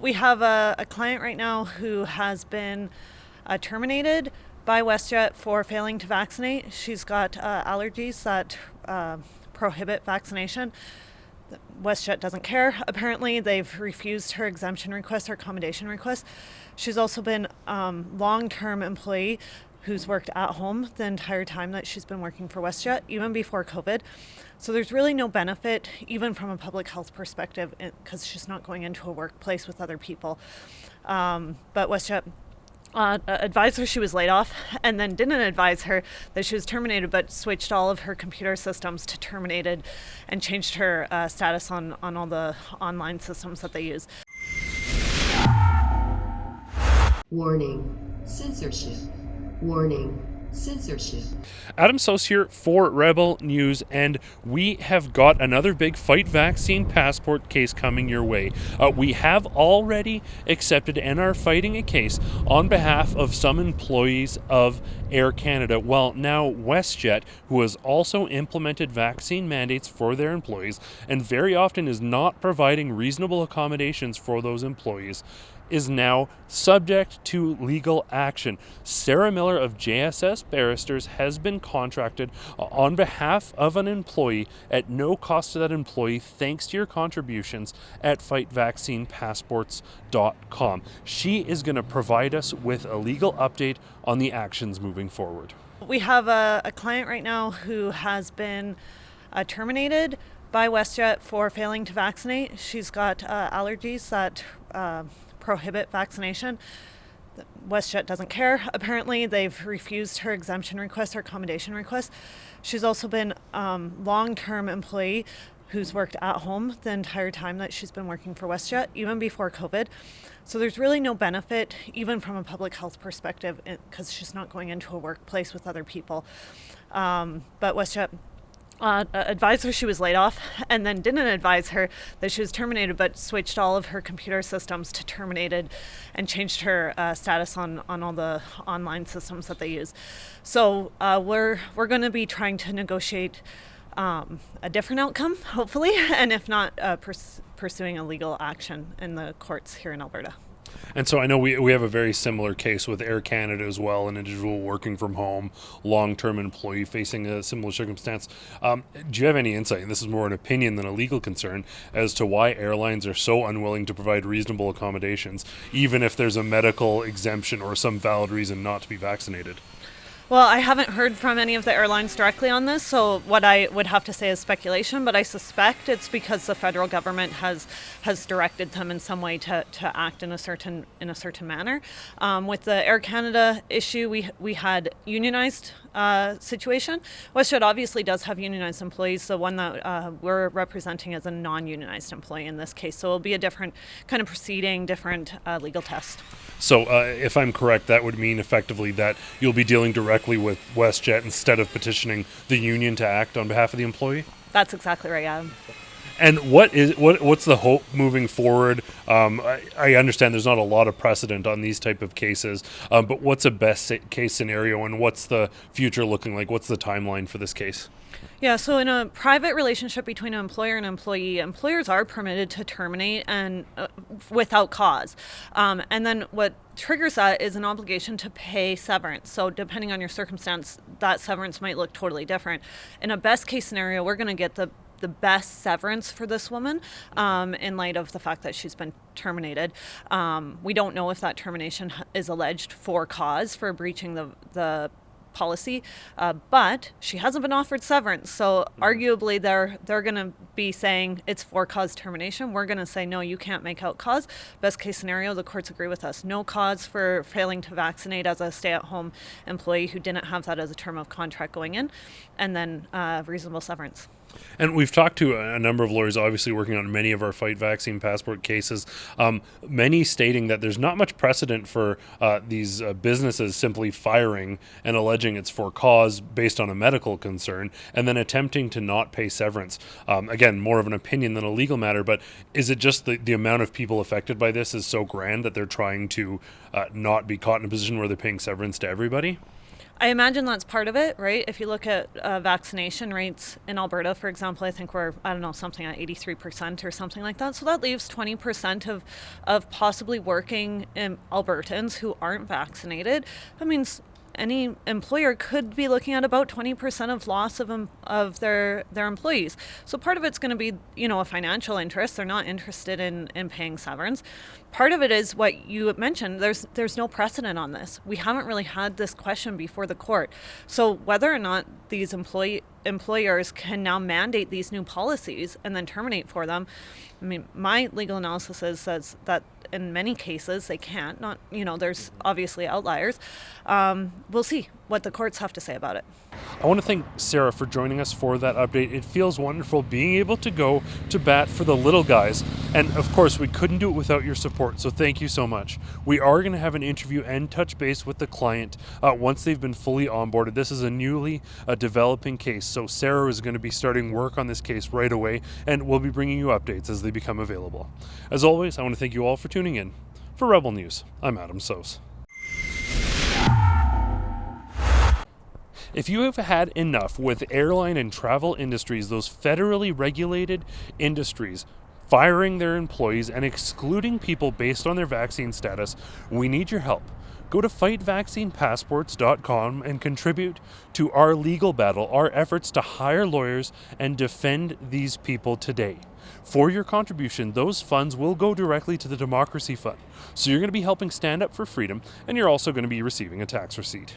We have a client right now who has been terminated by WestJet for failing to vaccinate. She's got allergies that prohibit vaccination. WestJet doesn't care. Apparently, they've refused her exemption request, her accommodation request. She's also been long-term employee who's worked at home the entire time that she's been working for WestJet, even before COVID. So there's really no benefit, even from a public health perspective, because she's not going into a workplace with other people. But WestJet advised her she was laid off, and then didn't advise her that she was terminated, but switched all of her computer systems to terminated and changed her status on all the online systems that they use. Warning, censorship. Warning, censorship. Adam Sos here for Rebel News, and we have got another big fight vaccine passport case coming your way. We have already accepted and are fighting a case on behalf of some employees of Air Canada. Well, now WestJet, who has also implemented vaccine mandates for their employees and very often is not providing reasonable accommodations for those employees, is now subject to legal action. Sarah Miller of JSS Barristers has been contracted on behalf of an employee at no cost to that employee, thanks to your contributions at fightvaccinepassports.com. She is going to provide us with a legal update on the actions moving forward. We have a client right now who has been terminated by WestJet for failing to vaccinate. She's got allergies that prohibit vaccination. WestJet doesn't care. Apparently, they've refused her exemption request, her accommodation request. She's also been long-term employee who's worked at home the entire time that she's been working for WestJet, even before COVID. So there's really no benefit, even from a public health perspective, because she's not going into a workplace with other people. But WestJet advised her she was laid off, and then didn't advise her that she was terminated, but switched all of her computer systems to terminated and changed her status on all the online systems that they use. So we're going to be trying to negotiate a different outcome, hopefully, and if not, pursuing a legal action in the courts here in Alberta. And so I know we have a very similar case with Air Canada as well, an individual working from home, long-term employee facing a similar circumstance. Do you have any insight, and this is more an opinion than a legal concern, as to why airlines are so unwilling to provide reasonable accommodations, even if there's a medical exemption or some valid reason not to be vaccinated? Well, I haven't heard from any of the airlines directly on this, so what I would have to say is speculation, but I suspect it's because the federal government has directed them in some way to act in a certain manner. With the Air Canada issue, we had unionized situation. WestJet obviously does have unionized employees. The one that we're representing as a non-unionized employee in this case, so it'll be a different kind of proceeding, different legal test. So if I'm correct, that would mean effectively that you'll be dealing directly with WestJet instead of petitioning the union to act on behalf of the employee? That's exactly right, Adam. And what's the hope moving forward? I understand there's not a lot of precedent on these type of cases, but what's a best case scenario, and what's the future looking like? What's the timeline for this case? Yeah, so in a private relationship between an employer and employee, employers are permitted to terminate and without cause. And then what triggers that is an obligation to pay severance. So depending on your circumstance, that severance might look totally different. In a best case scenario, we're going to get the best severance for this woman in light of the fact that she's been terminated. We don't know if that termination is alleged for cause for breaching the policy, but she hasn't been offered severance, so arguably they're going to be saying it's for cause termination. We're going to say no, you can't make out cause. Best case scenario, the courts agree with us, no cause for failing to vaccinate as a stay-at-home employee who didn't have that as a term of contract going in, and then reasonable severance. And we've talked to a number of lawyers, obviously working on many of our fight vaccine passport cases, many stating that there's not much precedent for these businesses simply firing and alleging it's for cause based on a medical concern and then attempting to not pay severance. Again, more of an opinion than a legal matter, but is it just the amount of people affected by this is so grand that they're trying to not be caught in a position where they're paying severance to everybody? I imagine that's part of it, right? If you look at vaccination rates in Alberta, for example, I think we're, I don't know, something at 83% or something like that. So that leaves 20% of possibly working Albertans who aren't vaccinated. That means any employer could be looking at about 20% of loss of their employees. So part of it's going to be, a financial interest. They're not interested in paying severance. Part of it is what you mentioned. There's no precedent on this. We haven't really had this question before the court. So whether or not these employers can now mandate these new policies and then terminate for them, I mean, my legal analysis says that in many cases they can't. Not, there's obviously outliers. We'll see what the courts have to say about it. I want to thank Sarah for joining us for that update. It feels wonderful being able to go to bat for the little guys. And of course, we couldn't do it without your support. So thank you so much. We are going to have an interview and touch base with the client once they've been fully onboarded. This is a newly developing case. So Sarah is going to be starting work on this case right away, and we'll be bringing you updates as they become available. As always, I want to thank you all for tuning in. For Rebel News, I'm Adam Sos. If you have had enough with airline and travel industries, those federally regulated industries, firing their employees and excluding people based on their vaccine status, we need your help. Go to fightvaccinepassports.com and contribute to our legal battle, our efforts to hire lawyers and defend these people today. For your contribution, those funds will go directly to the Democracy Fund. So you're going to be helping stand up for freedom, and you're also going to be receiving a tax receipt.